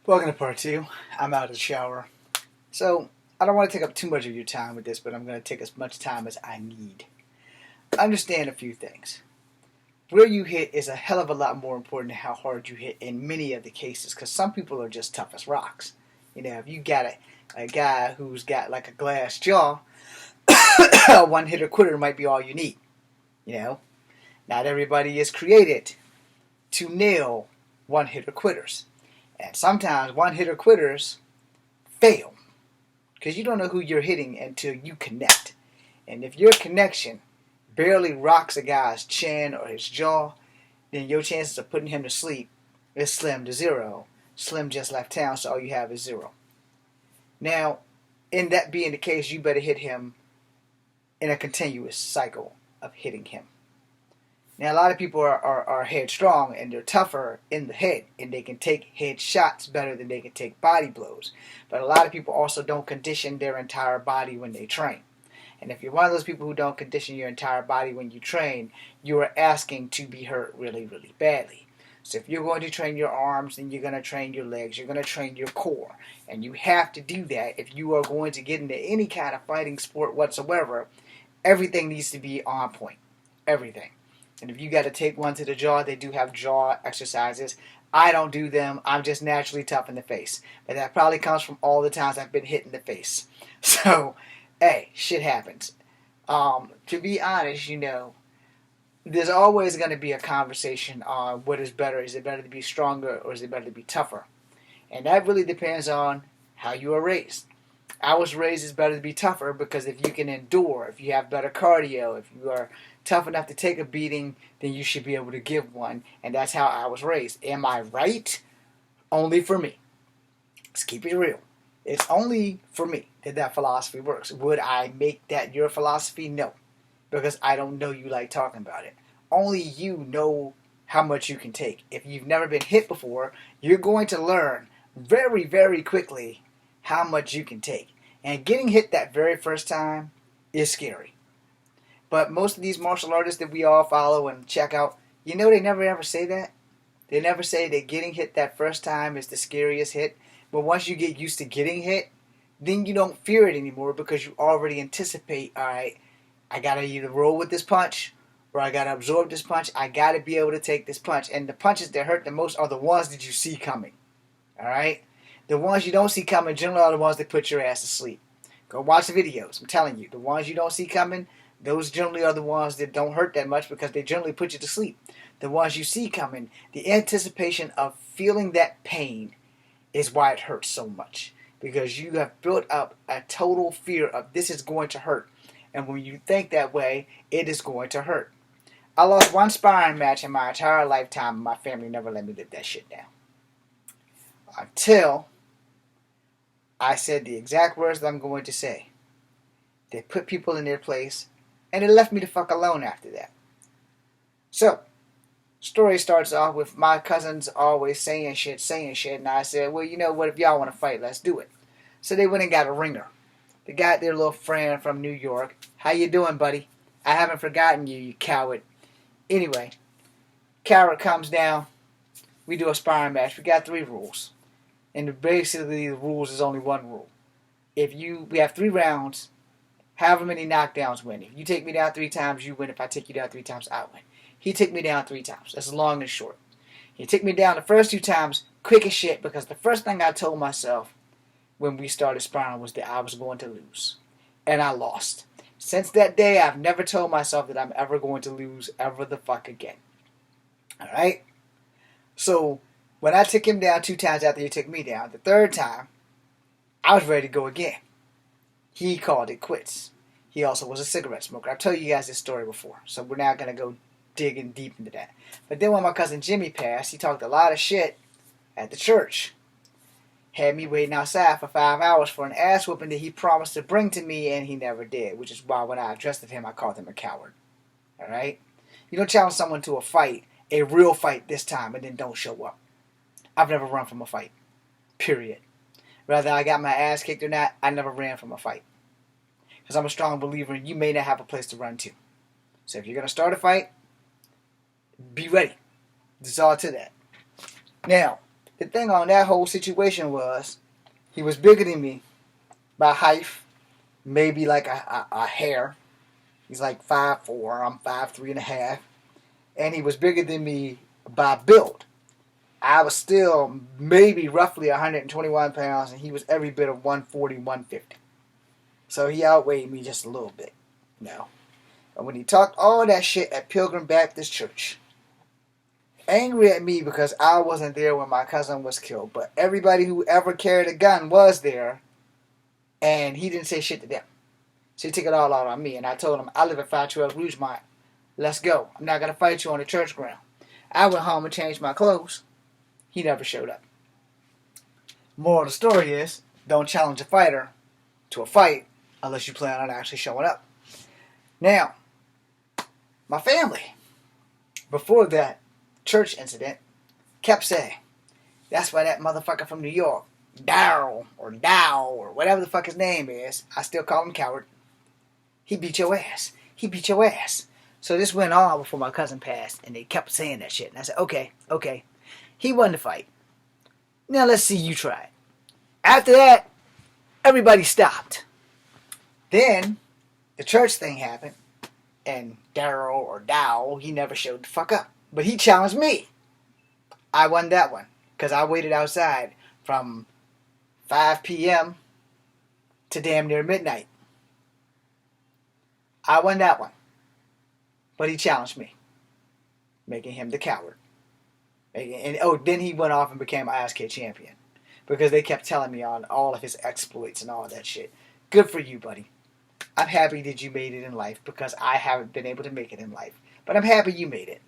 Welcome to part two. I'm out of the shower. So, I don't want to take up too much of your time with this, but I'm going to take as much time as I need. Understand a few things. Where you hit is a hell of a lot more important than how hard you hit in many of the cases, because some people are just tough as rocks. You know, if you got a guy who's got like a glass jaw, a one-hitter quitter might be all you need. You know, not everybody is created to nail one-hitter quitters. And sometimes one-hitter quitters fail because you don't know who you're hitting until you connect. And if your connection barely rocks a guy's chin or his jaw, then your chances of putting him to sleep is slim to zero. Slim just left town, so all you have is zero. Now, in that being the case, you better hit him in a continuous cycle of hitting him. Now, a lot of people are headstrong and they're tougher in the head, and they can take head shots better than they can take body blows. But a lot of people also don't condition their entire body when they train. And if you're one of those people who don't condition your entire body when you train, you are asking to be hurt really, really badly. So if you're going to train your arms, then you're going to train your legs, you're going to train your core. And you have to do that if you are going to get into any kind of fighting sport whatsoever. Everything needs to be on point. Everything. And if you got to take one to the jaw, they do have jaw exercises. I don't do them. I'm just naturally tough in the face. But that probably comes from all the times I've been hit in the face. So, hey, shit happens. To be honest, there's always going to be a conversation on what is better. Is it better to be stronger or is it better to be tougher? And that really depends on how you are raised. I was raised it's better to be tougher because if you can endure, if you have better cardio, if you are tough enough to take a beating, then you should be able to give one. And that's how I was raised. Am I right? Only for me. Let's keep it real. It's only for me that philosophy works. Would I make that your philosophy? No. Because I don't know you like talking about it. Only you know how much you can take. If you've never been hit before, you're going to learn very, very quickly how much you can take. And getting hit that very first time is scary. But most of these martial artists that we all follow and check out, they never ever say that. They never say that getting hit that first time is the scariest hit. But once you get used to getting hit, then you don't fear it anymore because you already anticipate, all right, I got to either roll with this punch or I got to absorb this punch. I got to be able to take this punch. And the punches that hurt the most are the ones that you see coming. All right? The ones you don't see coming generally are the ones that put your ass to sleep. Go watch the videos. I'm telling you, the ones you don't see coming, those generally are the ones that don't hurt that much because they generally put you to sleep. The ones you see coming, the anticipation of feeling that pain is why it hurts so much. Because you have built up a total fear of this is going to hurt. And when you think that way, it is going to hurt. I lost one sparring match in my entire lifetime and my family never let me live that shit down. Until I said the exact words that I'm going to say. They put people in their place and it left me the fuck alone after that. So, story starts off with my cousins always saying shit, and I said, well, you know what, if y'all want to fight, let's do it. So they went and got a ringer. They got their little friend from New York. How you doing, buddy? I haven't forgotten you, you coward. Anyway, coward comes down. We do a sparring match. We got 3 rules. And basically the rules is only one rule. We have 3 rounds, however many knockdowns win. If you take me down 3 times, you win. If I take you down 3 times, I win. He took me down 3 times. That's long and short. He took me down the first 2 times quick as shit because the first thing I told myself when we started sparring was that I was going to lose. And I lost. Since that day, I've never told myself that I'm ever going to lose ever the fuck again. Alright? So, when I took him down 2 times after he took me down, the 3rd time, I was ready to go again. He called it quits. He also was a cigarette smoker. I've told you guys this story before, so we're not going to go digging deep into that. But then when my cousin Jimmy passed, he talked a lot of shit at the church. Had me waiting outside for 5 hours for an ass whooping that he promised to bring to me, and he never did. Which is why when I addressed him, I called him a coward. Alright? You don't challenge someone to a fight, a real fight this time, and then don't show up. I've never run from a fight. Period. Whether I got my ass kicked or not, I never ran from a fight. Because I'm a strong believer in you may not have a place to run to. So if you're going to start a fight, be ready. That's all to that. Now, The thing on that whole situation was he was bigger than me by height, maybe like a hair. He's like 5'4", I'm 5'3.5", and he was bigger than me by build. I was still maybe roughly 121 pounds, and he was every bit of 140, 150. So he outweighed me just a little bit, you know. And when he talked all that shit at Pilgrim Baptist Church, angry at me because I wasn't there when my cousin was killed, but everybody who ever carried a gun was there, and he didn't say shit to them. So he took it all out on me, and I told him, I live at 512 Rougemont. Let's go. I'm not going to fight you on the church ground. I went home and changed my clothes. He never showed up. Moral of the story is, don't challenge a fighter to a fight unless you plan on actually showing up. Now, my family, before that church incident, kept saying, that's why that motherfucker from New York, Darryl or Dow or whatever the fuck his name is, I still call him coward, he beat your ass. He beat your ass. So this went on before my cousin passed, and they kept saying that shit. And I said, okay. He won the fight. Now let's see you try it. After that, everybody stopped. Then, the church thing happened, and Darryl or Dow, he never showed the fuck up. But he challenged me. I won that one, because I waited outside from 5 p.m. to damn near midnight. I won that one. But he challenged me, making him the coward. And then he went off and became ISK champion, because they kept telling me on all of his exploits and all of that shit. Good for you, buddy. I'm happy that you made it in life, because I haven't been able to make it in life. But I'm happy you made it.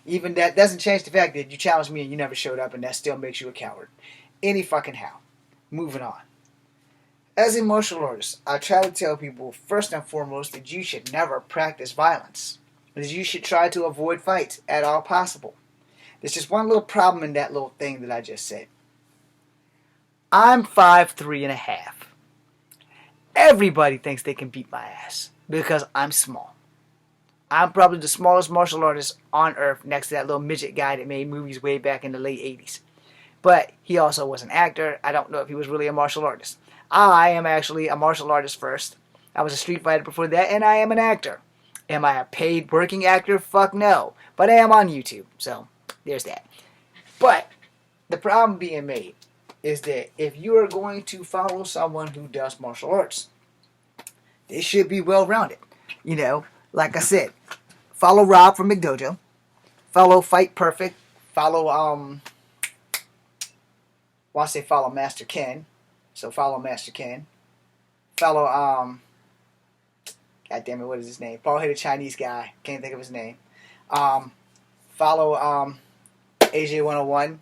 Even that doesn't change the fact that you challenged me and you never showed up, and that still makes you a coward. Any fucking how. Moving on. As a martial artist, I try to tell people, first and foremost, that you should never practice violence. That you should try to avoid fights at all possible. There's just one little problem in that little thing that I just said. I'm 5'3.5". Everybody thinks they can beat my ass because I'm small. I'm probably the smallest martial artist on earth, next to that little midget guy that made movies way back in the late 80s. But he also was an actor. I don't know if he was really a martial artist. I am actually a martial artist first. I was a street fighter before that, and I am an actor. Am I a paid working actor? Fuck no. But I am on YouTube, so there's that. But the problem being made is that if you are going to follow someone who does martial arts, they should be well-rounded. You know, like I said, follow Rob from McDojo. Follow Fight Perfect. Follow, follow Master Ken. So follow Master Ken. Follow, God damn it, what is his name? Bald-headed Chinese guy. Can't think of his name. Follow, AJ101.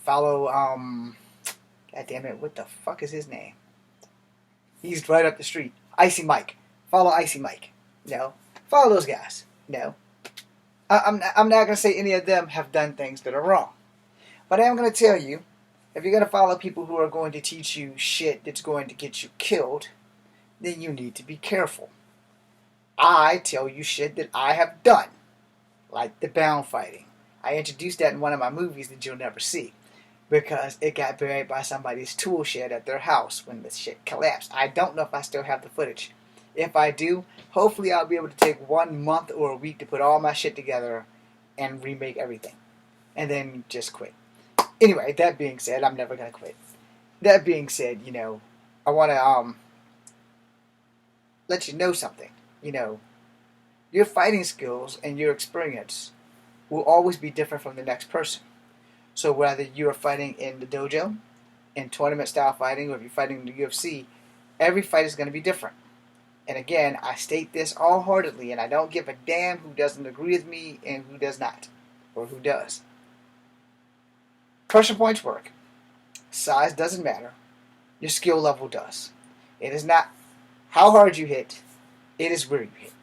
Follow, God damn it, what the fuck is his name? He's right up the street. Icy Mike. Follow Icy Mike. No. Follow those guys. No. I'm not going to say any of them have done things that are wrong. But I am going to tell you, if you're going to follow people who are going to teach you shit that's going to get you killed, then you need to be careful. I tell you shit that I have done, like the bound fighting. I introduced that in one of my movies that you'll never see, because it got buried by somebody's tool shed at their house when the shit collapsed. I don't know if I still have the footage. If I do, hopefully I'll be able to take 1 month or a week to put all my shit together and remake everything. And then just quit. Anyway, that being said, I'm never going to quit. That being said, you know, I want to let you know something. You know, your fighting skills and your experience will always be different from the next person. So whether you're fighting in the dojo, in tournament style fighting, or if you're fighting in the UFC, every fight is going to be different. And again, I state this all-heartedly, and I don't give a damn who doesn't agree with me and who does not, or who does. Pressure points work. Size doesn't matter. Your skill level does. It is not how hard you hit, it is where you hit.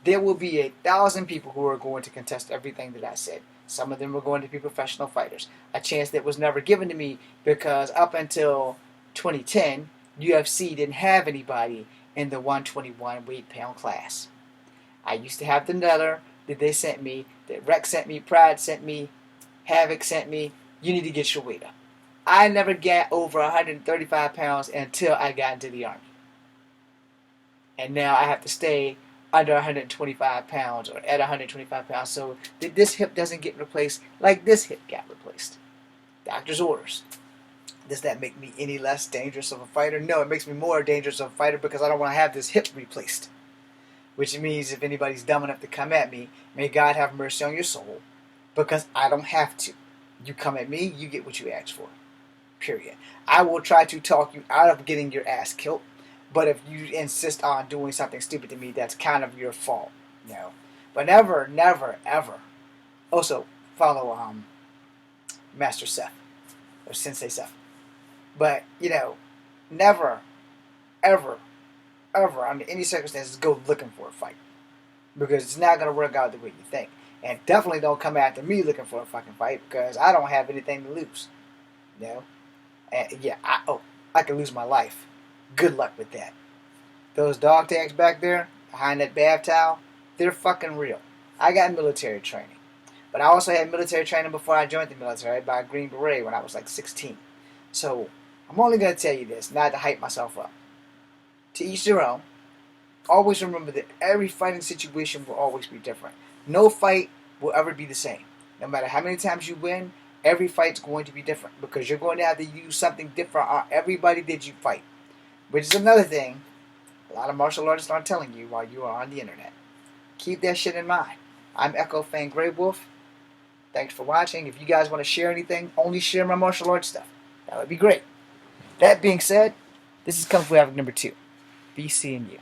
There will be 1,000 people who are going to contest everything that I said. Some of them are going to be professional fighters. A chance that was never given to me because up until 2010, UFC didn't have anybody in the 121 weight pound class. I used to have the Neller that they sent me, that Rex sent me, Pride sent me, Havoc sent me. You need to get your weight up. I never got over 135 pounds until I got into the Army. And now I have to stay under 125 pounds or at 125 pounds so that this hip doesn't get replaced like this hip got replaced. Doctor's orders. Does that make me any less dangerous of a fighter? No, it makes me more dangerous of a fighter because I don't want to have this hip replaced. Which means if anybody's dumb enough to come at me, may God have mercy on your soul, because I don't have to. You come at me, you get what you asked for. Period. I will try to talk you out of getting your ass killed, but if you insist on doing something stupid to me, that's kind of your fault. You know? But never, never, ever. Also, follow Master Seth, or Sensei Seth. But, never, ever, ever, under any circumstances, go looking for a fight. Because it's not going to work out the way you think. And definitely don't come after me looking for a fucking fight, because I don't have anything to lose. You know? And yeah, I could lose my life. Good luck with that. Those dog tags back there, behind that bath towel, they're fucking real. I got military training. But I also had military training before I joined the military by a Green Beret when I was like 16. So, I'm only going to tell you this, not to hype myself up. To each their own. Always remember that every fighting situation will always be different. No fight will ever be the same. No matter how many times you win, every fight's going to be different. Because you're going to have to use something different on everybody that you fight. Which is another thing a lot of martial artists aren't telling you while you are on the internet. Keep that shit in mind. I'm Echo Fan Grey Wolf. Thanks for watching. If you guys want to share anything, only share my martial arts stuff. That would be great. That being said, this is Kung Fu Havoc number 2. Be seeing you.